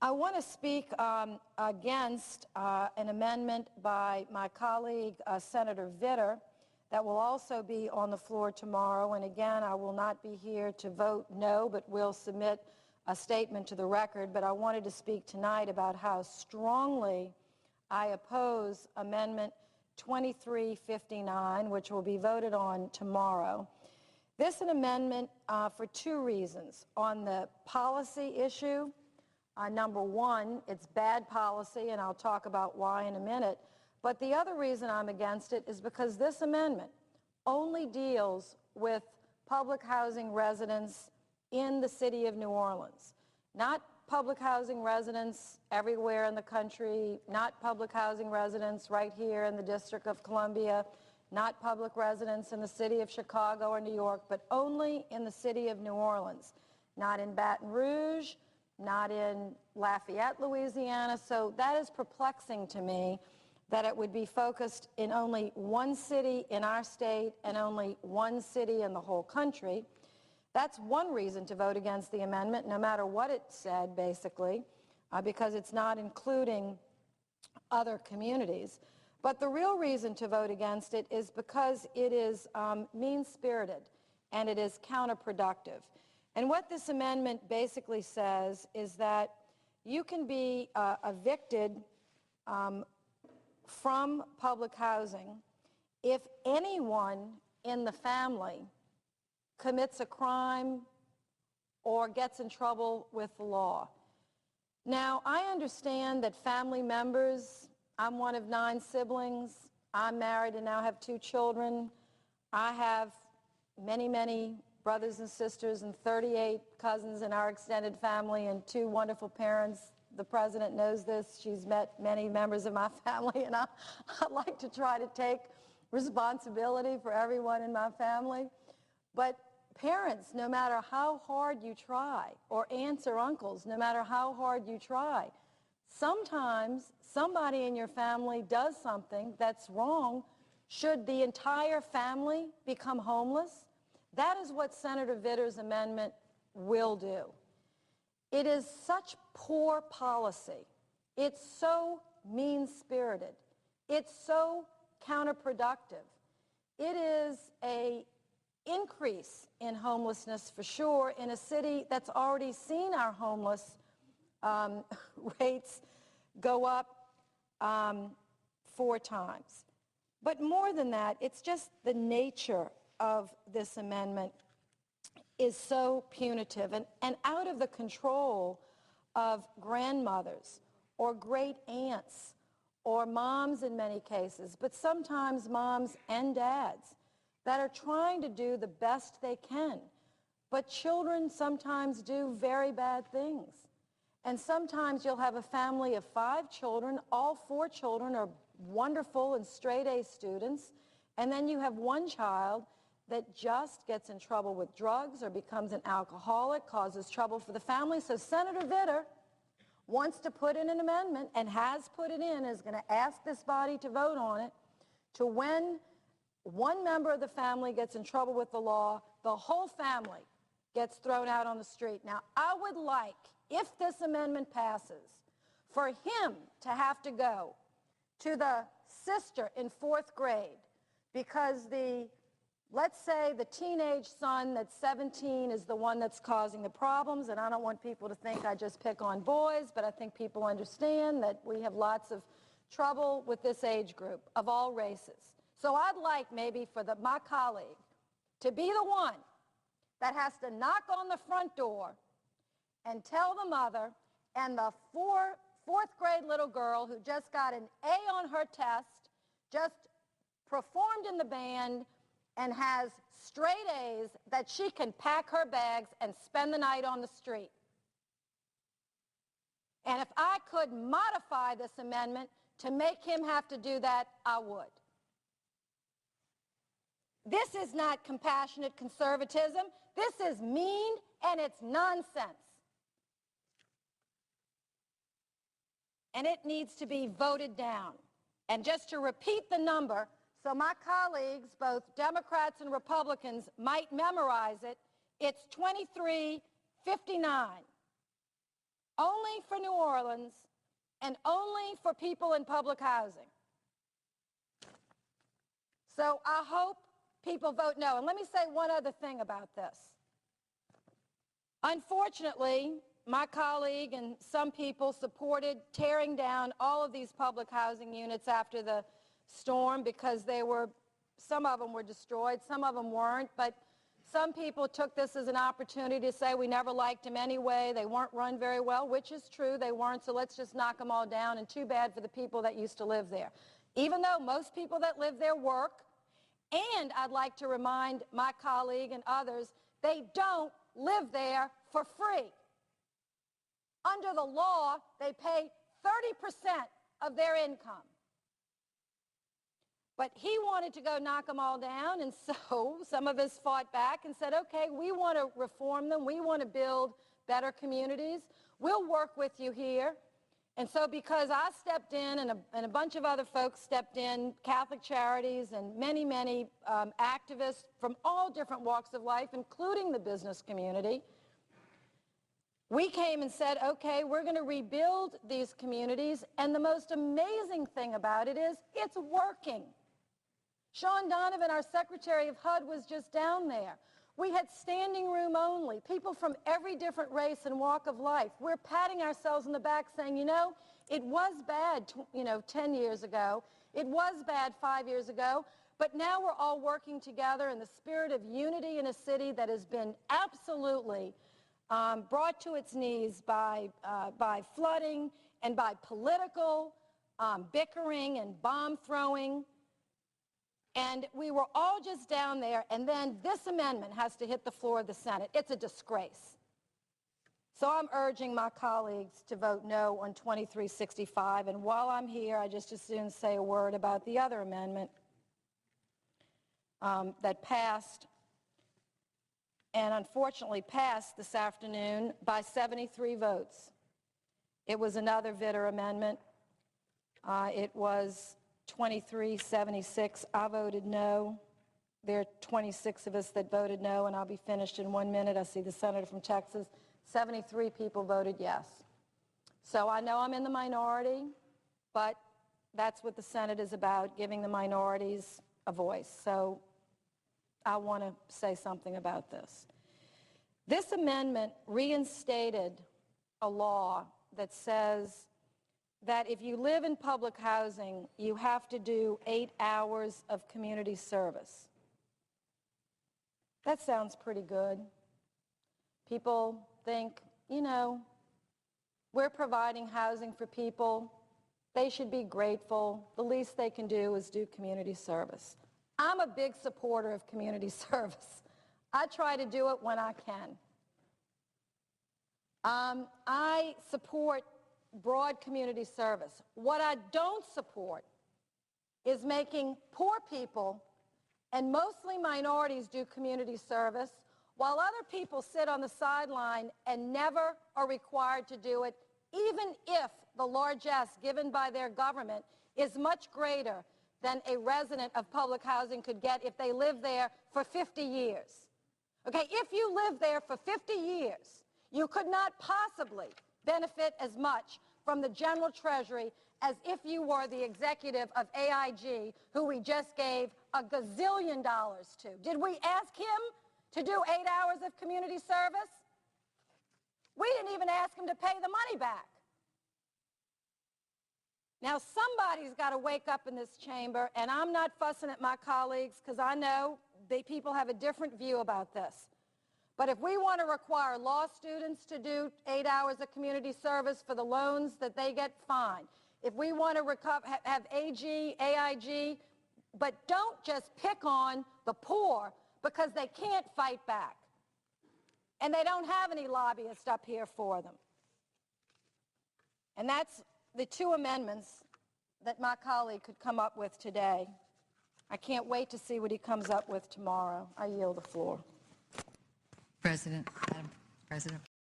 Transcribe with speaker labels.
Speaker 1: I want to speak against an amendment by my colleague, Senator Vitter, that will also be on the floor tomorrow. And again, I will not be here to vote no, but will submit a statement to the record. But I wanted to speak tonight about how strongly I oppose Amendment 2359, which will be voted on tomorrow. This is an amendment for two reasons. On the policy issue, number one, it's bad policy, and I'll talk about why in a minute. But the other reason I'm against it is because this amendment only deals with public housing residents in the city of New Orleans, not public housing residents everywhere in the country, not public housing residents right here in the District of Columbia, not public residents in the city of Chicago or New York, but only in the city of New Orleans, not in Baton Rouge, not in Lafayette, Louisiana. So that is perplexing to me that it would be focused in only one city in our state and only one city in the whole country. That's one reason to vote against the amendment, no matter what it said, basically, because it's not including other communities. But the real reason to vote against it is because it is mean-spirited and it is counterproductive. And what this amendment basically says is that you can be evicted from public housing if anyone in the family commits a crime or gets in trouble with the law. Now, I understand that family members, I'm one of 9 siblings, I'm married and now have 2 children, I have many, many brothers and sisters and 38 cousins in our extended family and 2 wonderful parents. The President knows this. She's met many members of my family, and I like to try to take responsibility for everyone in my family. But parents, no matter how hard you try, or aunts or uncles, no matter how hard you try, sometimes somebody in your family does something that's wrong. Should the entire family become homeless? That is what Senator Vitter's amendment will do. It is such poor policy. It's so mean-spirited. It's so counterproductive. It is an increase in homelessness for sure in a city that's already seen our homeless rates go up 4 times. But more than that, it's just the nature of this amendment is so punitive and out of the control of grandmothers or great aunts or moms in many cases, but sometimes moms and dads that are trying to do the best they can. But children sometimes do very bad things. And sometimes you'll have a family of 5 children, all 4 children are wonderful and straight-A students, and then you have one child that just gets in trouble with drugs or becomes an alcoholic, causes trouble for the family. So Senator Vitter wants to put in an amendment and has put it in, is going to ask this body to vote on it, to when one member of the family gets in trouble with the law, the whole family gets thrown out on the street. Now, I would like, if this amendment passes, for him to have to go to the sister in 4th grade because let's say the teenage son that's 17 is the one that's causing the problems, and I don't want people to think I just pick on boys, but I think people understand that we have lots of trouble with this age group of all races. So I'd like maybe for my colleague to be the one that has to knock on the front door and tell the mother and the 4th grade little girl who just got an A on her test, just performed in the band, and has straight A's, that she can pack her bags and spend the night on the street. And if I could modify this amendment to make him have to do that, I would. This is not compassionate conservatism. This is mean, and it's nonsense. And it needs to be voted down. And just to repeat the number, so my colleagues, both Democrats and Republicans, might memorize it, it's 2359. only for New Orleans, and only for people in public housing. So I hope people vote no. And let me say one other thing about this. Unfortunately, my colleague and some people supported tearing down all of these public housing units after the storm because some of them were destroyed, some of them weren't, but some people took this as an opportunity to say we never liked them anyway, they weren't run very well, which is true, they weren't, so let's just knock them all down, and too bad for the people that used to live there. Even though most people that live there work, and I'd like to remind my colleague and others, they don't live there for free. Under the law, they pay 30% of their income. But he wanted to go knock them all down, and so some of us fought back and said, okay, we want to reform them. We want to build better communities. We'll work with you here. And so because I stepped in and a bunch of other folks stepped in, Catholic Charities and many, many activists from all different walks of life, including the business community, we came and said, okay, we're going to rebuild these communities, and the most amazing thing about it is it's working. Sean Donovan, our Secretary of HUD, was just down there. We had standing room only, people from every different race and walk of life. We're patting ourselves in the back saying, you know, it was bad, 10 years ago. It was bad 5 years ago. But now we're all working together in the spirit of unity in a city that has been absolutely brought to its knees by flooding and by political bickering and bomb throwing. And we were all just down there, and then this amendment has to hit the floor of the Senate. It's a disgrace. So I'm urging my colleagues to vote no on 2365. And while I'm here, I just as soon say a word about the other amendment that passed, and unfortunately passed this afternoon by 73 votes. It was another Vitter amendment. It was 2376. I voted no. There are 26 of us that voted no, and I'll be finished in 1 minute. I see the senator from Texas. 73 people voted yes. So I know I'm in the minority, but that's what the Senate is about, giving the minorities a voice. So I want to say something about this. This amendment reinstated a law that says that if you live in public housing, you have to do 8 hours of community service. That sounds pretty good. People think, we're providing housing for people. They should be grateful. The least they can do is do community service. I'm a big supporter of community service. I try to do it when I can. I support broad community service. What I don't support is making poor people, and mostly minorities, do community service, while other people sit on the sideline and never are required to do it, even if the largesse given by their government is much greater than a resident of public housing could get if they live there for 50 years. Okay, if you live there for 50 years, you could not possibly benefit as much from the general treasury as if you were the executive of AIG, who we just gave $1 gazillion to. Did we ask him to do 8 hours of community service? We didn't even ask him to pay the money back. Now, somebody's got to wake up in this chamber, and I'm not fussing at my colleagues because I know people have a different view about this. But if we want to require law students to do 8 hours of community service for the loans that they get, fine. If we want to have AG, AIG, but don't just pick on the poor because they can't fight back. And they don't have any lobbyists up here for them. And that's the two amendments that my colleague could come up with today. I can't wait to see what he comes up with tomorrow. I yield the floor.
Speaker 2: Madam President.